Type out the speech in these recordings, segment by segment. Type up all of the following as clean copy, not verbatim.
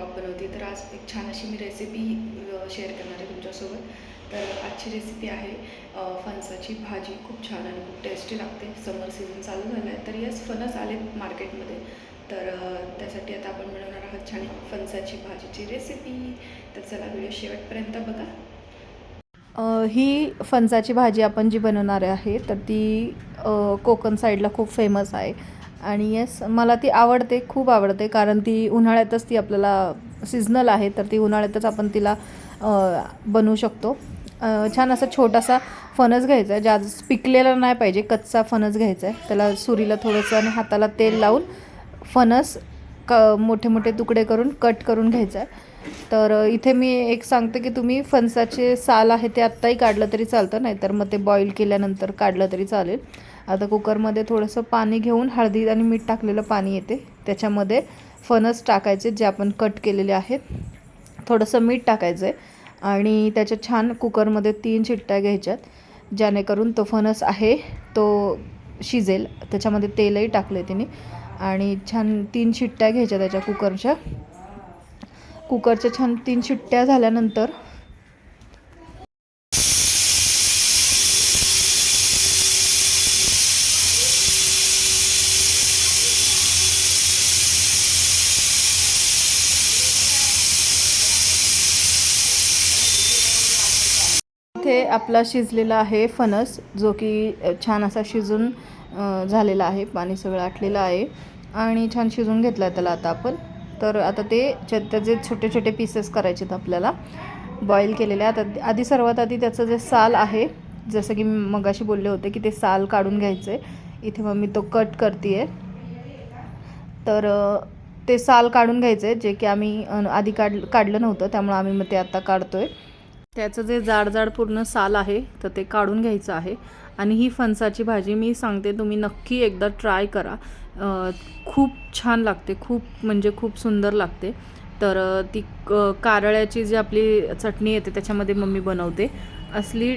Blog बनवते. तर आज एक छान अशी मी रेसिपी शेअर करणार आहे तुमच्यासोबत. तर आजची रेसिपी आहे फणसाची भाजी. खूप छान आणि खूप टेस्टी लागते. समर सीझन चालू झाला आहे, तर यस फणस आलेत मार्केटमध्ये. तर त्यासाठी आता आपण बनवणार आहोत छान फणसाची भाजीची रेसिपी. तर चला व्हिडिओ शेवटपर्यंत बघा. ही फणसाची भाजी आपण जी बनवणार आहे तर ती कोकण साईडला खूप फेमस आहे. आणि येस मला ती आवडते, खूप आवडते, कारण ती उन्हाळ्यातच ती आपल्याला सीझनल आहे. तर ती उन्हाळ्यातच आपण तिला बनवू शकतो. छान असा छोटासा फणस घ्यायचा आहे, जास्त पिकलेला नाही पाहिजे, कच्चा फणस घ्यायचा आहे. त्याला सुरीला थोडंसं आणि हाताला तेल लावून फणस मोठे मोठे तुकडे करून कट करून घ्यायचा आहे. तर इथे मी एक सांगते की तुम्ही फणसाचे साल आहे ते आत्ताही काढलं तरी चालतं, नाहीतर मग ते बॉईल केल्यानंतर काढलं तरी चालेल. आता कुकरमध्ये थोडंसं पाणी घेऊन हळदी आणि मीठ टाकलेलं पाणी येते, त्याच्यामध्ये फणस टाकायचे जे आपण कट केलेले आहेत. थोडंसं मीठ टाकायचं आहे आणि त्याच्या छान कुकरमध्ये 3 शिट्ट्या घ्यायच्यात, जेणेकरून तो फणस आहे तो शिजेल. त्याच्यामध्ये तेलही टाकले तिने आणि छान 3 शिट्ट्या घ्यायच्या त्याच्या कुकरच्या छान 3 शिट्ट्या झाल्यानंतर इथे आपला शिजलेला आहे फणस, जो की छान असा शिजून झालेला आहे. पाणी सगळं आटलेलं आहे आणि छान शिजून घेतला आहे त्याला आता आपण. तर आता त्याचे छोटे छोटे पीसेस करायचे आहेत आपल्याला बॉईल केलेले. आता सर्वात आधी त्याचं जे साल आहे, जसं की मी मगाशी बोलले होते की ते साल काढून घ्यायचं आहे. इथे मग मी तो कट करते आहे. तर ते साल काढून घ्यायचं आहे, जे की आम्ही आधी काढलं नव्हतं, त्यामुळे आम्ही मग ते आता काढतो आहे. त्याचं जे जाड पूर्ण साल आहे तर ते काढून घ्यायचं आहे. आणि ही फणसाची भाजी मी सांगते, तुम्ही नक्की एकदा ट्राय करा. खूप छान लागते, खूप म्हणजे खूप सुंदर लागते. तर ती कारळ्याची जी आपली चटणी येते त्याच्यामध्ये मम्मी बनवते, असली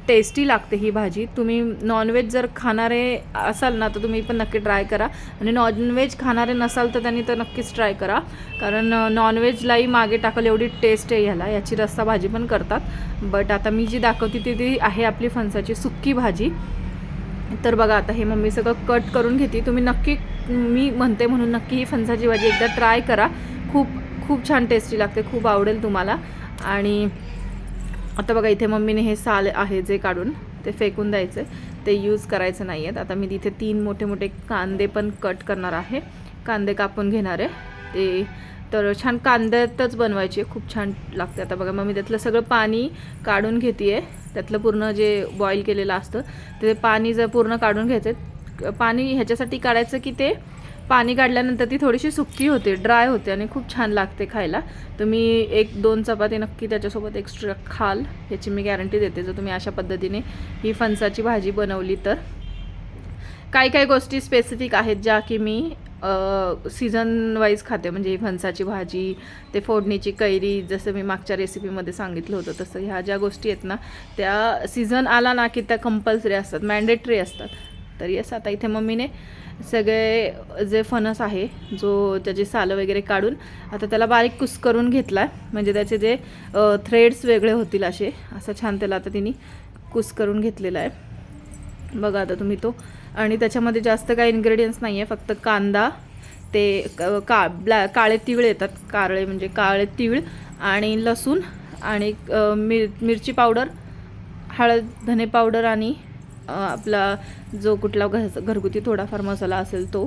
टेस्टी लागते ही भाजी. तुम्ही नॉनव्हेज जर खाणारे असाल ना तर तुम्ही पण नक्की ट्राय करा, आणि नॉनव्हेज खाणारे नसाल तर त्यांनी तर नक्कीच ट्राय करा, कारण नॉनव्हेजलाही मागे टाकल एवढी टेस्ट आहे ह्याला. याची रस्सा भाजी पण करतात, बट आता मी जी दाखवते ती आहे आपली फणसाची सुक्की भाजी. तर बघा आता हे मम्मी सगळं कट करून घेते. तुम्ही नक्की, मी म्हणते म्हणून नक्की ही फणसाची भाजी एकदा ट्राय करा. खूप खूप छान टेस्टी लागते, खूप आवडेल तुम्हाला. आणि आता बघा इथे मम्मीने हे साल आहे जे काढून ते फेकून द्यायचं, ते यूज करायचं नाही आहेत. आता मी तिथे 3 मोठे मोठे कांदे पण कट करणार आहे, कांदे कापून घेणार आहे ते. तर छान कांद्यातच बनवायची, खूप छान लागते. आता बघा मम्मी त्यातलं सगळं पाणी काढून घेते आहे, त्यातलं पूर्ण जे बॉईल केलेलं असतं ते पाणी जर पूर्ण काढून घ्यायचं. पाणी ह्याच्यासाठी काढायचं की ते पाणी काढल्यानंतर ती थोडीशी सुक्की होते, ड्राय होते आणि खूप छान लागते खायला. तुम्ही 1-2 चपाती नक्की त्याच्यासोबत एक्स्ट्रा खाल, याची मी गॅरंटी देते, जर तुम्ही अशा पद्धतीने ही फणसाची भाजी बनवली तर. काही गोष्टी स्पेसिफिक आहेत ज्या की मी सीझन वाईज खाते, म्हणजे ही फणसाची भाजी, ते फोडणीची कैरी, जसं मी मागच्या रेसिपीमध्ये सांगितलं होतं तसं ह्या ज्या गोष्टी आहेत ना त्या सीझन आला ना की त्या कंपल्सरी असतात, मॅन्डेटरी असतात. तर येस आता इथे मम्मीने सगळे जे फणस आहे जो त्याचे सालं वगैरे काढून आता त्याला बारीक कुस करून घेतला आहे, म्हणजे त्याचे जे थ्रेड्स वेगळे होतील असं छान त्याला आता तिने कुस करून घेतलेला आहे. बघा आता तुम्ही तो, आणि त्याच्यामध्ये जास्त काही इन्ग्रेडियंट्स नाही आहे, फक्त कांदा, ते काळे तीळ येतात, कारळे म्हणजे काळे तीळ, आणि लसूण, आणि मिरची पावडर, हळद, धने पावडर, आणि आपला जो कुठला घरगुती थोडाफार मसाला असेल तो.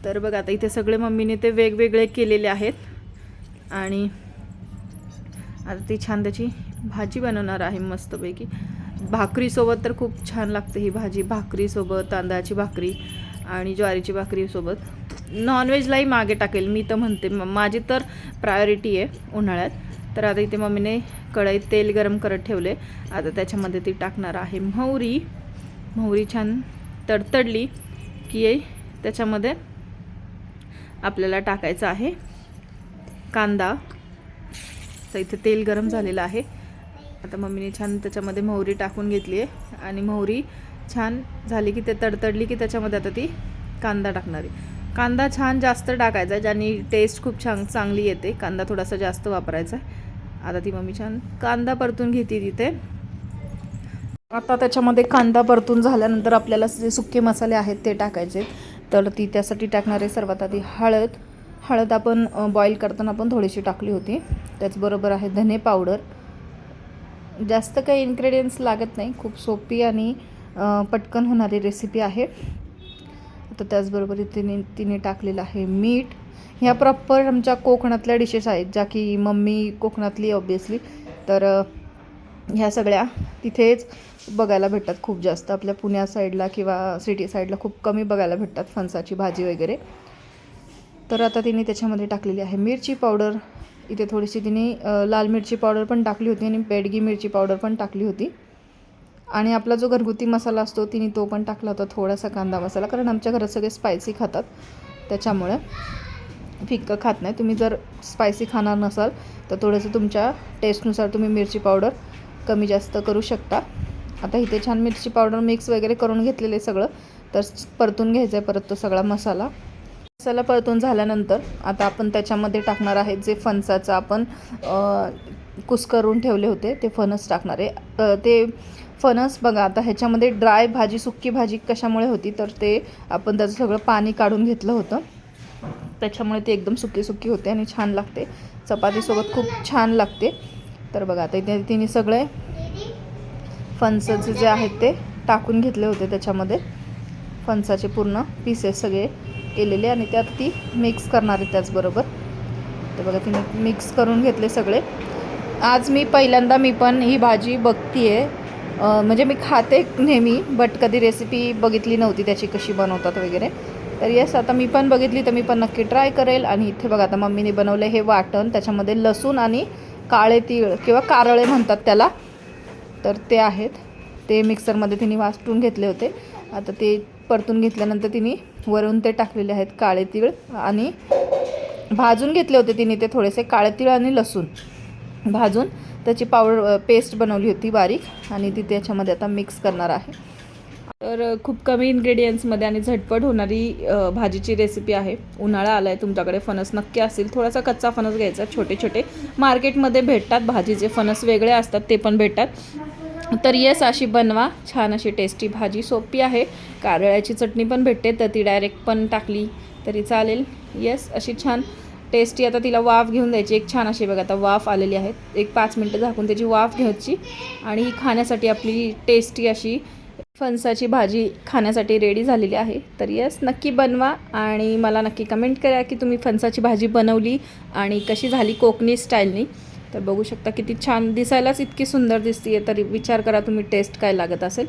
तर बघा आता इथे सगळे मम्मीने ते वेगवेगळे केलेले आहेत. आणि आता ती छान त्याची भाजी बनवणार आहे मस्तपैकी. भाकरीसोबत तर खूप छान लागते ही भाजी, भाकरीसोबत, तांदळाची भाकरी आणि ज्वारीची भाकरीसोबत. नॉनव्हेजलाही मागे टाकेल मी तर म्हणते, माझी तर प्रायोरिटी आहे उन्हाळ्यात. तर आता इथे मम्मीने कढईत तेल गरम करत ठेवले. आता त्याच्यामध्ये ती टाकणार आहे मोहरी छान तडतडली की त्याच्यामध्ये आपल्याला टाकायचं आहे कांदा. तर इथे तेल गरम झालेलं आहे. आता मम्मीने छान त्याच्यामध्ये मोहरी टाकून घेतली आहे, आणि मोहरी छान झाली की ते तडतडली की त्याच्यामध्ये आता ती कांदा टाकणार आहे. कांदा छान जास्त टाकायचा आहे, ज्याने टेस्ट खूप छान चांगली येते. कांदा थोडासा जास्त वापरायचा आहे. आता ती मम्मी छान कांदा परतून घेते तिथे. आता त्याच्यामध्ये कांदा परतून झाल्यानंतर आपल्याला जे सुके मसाले आहेत ते टाकायचे. तर ती त्यासाठी टाकणार आहे सर्वात आधी हळद आपण बॉईल करताना पण थोडीशी टाकली होती. त्याचबरोबर आहे धने पावडर. जास्त काही इन्ग्रेडियंट्स लागत नाही, खूप सोपी आणि पटकन होणारी रेसिपी आहे. तर त्याचबरोबर तिने टाकलेलं आहे मीठ. ह्या प्रॉपर आमच्या कोकणातल्या डिशेस आहेत, ज्या की मम्मी कोकणातली ऑब्वियसली. तर ह्या सगळ्या तिथेच बघायला भेटतात खूप जास्त. आपल्या पुण्या साईडला किंवा सिटी साईडला खूप कमी बघायला भेटतात फणसाची भाजी वगैरे. तर आता तिने त्याच्यामध्ये टाकलेली आहे मिरची पावडर. इथे थोडीशी तिने लाल मिरची पावडर पण टाकली होती आणि बेडगी मिरची पावडर पण टाकली होती. आणि आपला जो घरगुती मसाला असतो तिने तो पण टाकला होता, थोडासा कांदा मसाला. कारण आमच्या घरात सगळे स्पायसी खातात, त्याच्यामुळे फिक्कं खात नाही. तुम्ही जर स्पायसी खाणार नसाल तर थोडंसं तुमच्या टेस्टनुसार तुम्ही मिरची पावडर कमी जास्त करू शकता. आता इथे छान मिरची पावडर मिक्स वगैरे करून घेतलेलं आहे सगळं. तर परतून घ्यायचं आहे परत तो सगळा मसाला परतून झाल्यानंतर आता आपण त्याच्यामध्ये टाकणार आहे जे फणसाचं आपण कुस्करून ठेवले होते ते फणस टाकणार आहे. ते फणस बघा आता ह्याच्यामध्ये ड्राय भाजी सुक्की भाजी कशामुळे होती, तर ते आपण त्याचं सगळं पाणी काढून घेतलं होतं, त्याच्यामुळे ते एकदम सुकी होते आणि छान लागते. चपातीसोबत खूप छान लागते. तर बघा आता इथे तिने सगळे फणसाचे जे आहेत ते टाकून घेतले होते त्याच्यामध्ये. फणसाचे पूर्ण पीसेस सगळे केलेले आणि त्यात ती मिक्स करणार आहे त्याचबरोबर. तर बघा तिने मिक्स करून घेतले सगळे. आज मी पहिल्यांदा पण ही भाजी बघती आहे. म्हणजे मी खाते नेहमी, बट कधी रेसिपी बघितली नव्हती त्याची कशी बनवतात वगैरे. तर येस आता मी पण बघितली तर मी पण नक्की ट्राय करेल. आणि इथे बघा आता मम्मीने बनवलं हे वाटण. त्याच्यामध्ये लसूण आणि काळे तीळ किंवा कारळे म्हणतात त्याला, तर ते आहेत. ते मिक्सरमध्ये तिने वाटून घेतले होते. आता ते परतून घेतल्यानंतर तिने वरून ते टाकलेले आहेत काळे तीळ आणि भाजून घेतले होते तिने ते थोडेसे काळे तीळ आणि लसूण भाजून त्याची पावडर पेस्ट बनवली होती बारीक, आणि ती त्याच्यामध्ये आता मिक्स करणार आहे. तर खूप कमी इन्ग्रेडियंट्समध्ये आणि झटपट होणारी भाजीची रेसिपी आहे. उन्हाळा आला आहे, तुमच्याकडे फणस नक्की असेल. थोडासा कच्चा फणस घ्यायचा, छोटे छोटे मार्केटमध्ये भेटतात भाजीचे फणस वेगळे असतात ते पण भेटतात. तर येस अशी बनवा, छान अशी टेस्टी भाजी. सोपी आहे. कारळ्याची चटणी पण भेटते तर ती डायरेक्ट पण टाकली तरी चालेल. येस अशी छान टेस्टी. आता तिला वाफ घेऊन द्यायची एक छान अशी. बघा आता वाफ आलेली आहे, एक 5 मिनटं झाकून त्याची वाफ घ्यायची आणि ही खाण्यासाठी आपली टेस्टी अशी फणसाची भाजी खाण्यासाठी रेडी झालेली आहे. तर येस नक्की बनवा आणि मला नक्की कमेंट करा की तुम्ही फणसाची भाजी बनवली आणि कशी झाली कोकणी स्टाईलनी. तर बघू शकता किती छान दिसायलाच इतकी सुंदर दिसते आहे, तरी विचार करा तुम्ही टेस्ट काय लागत असेल.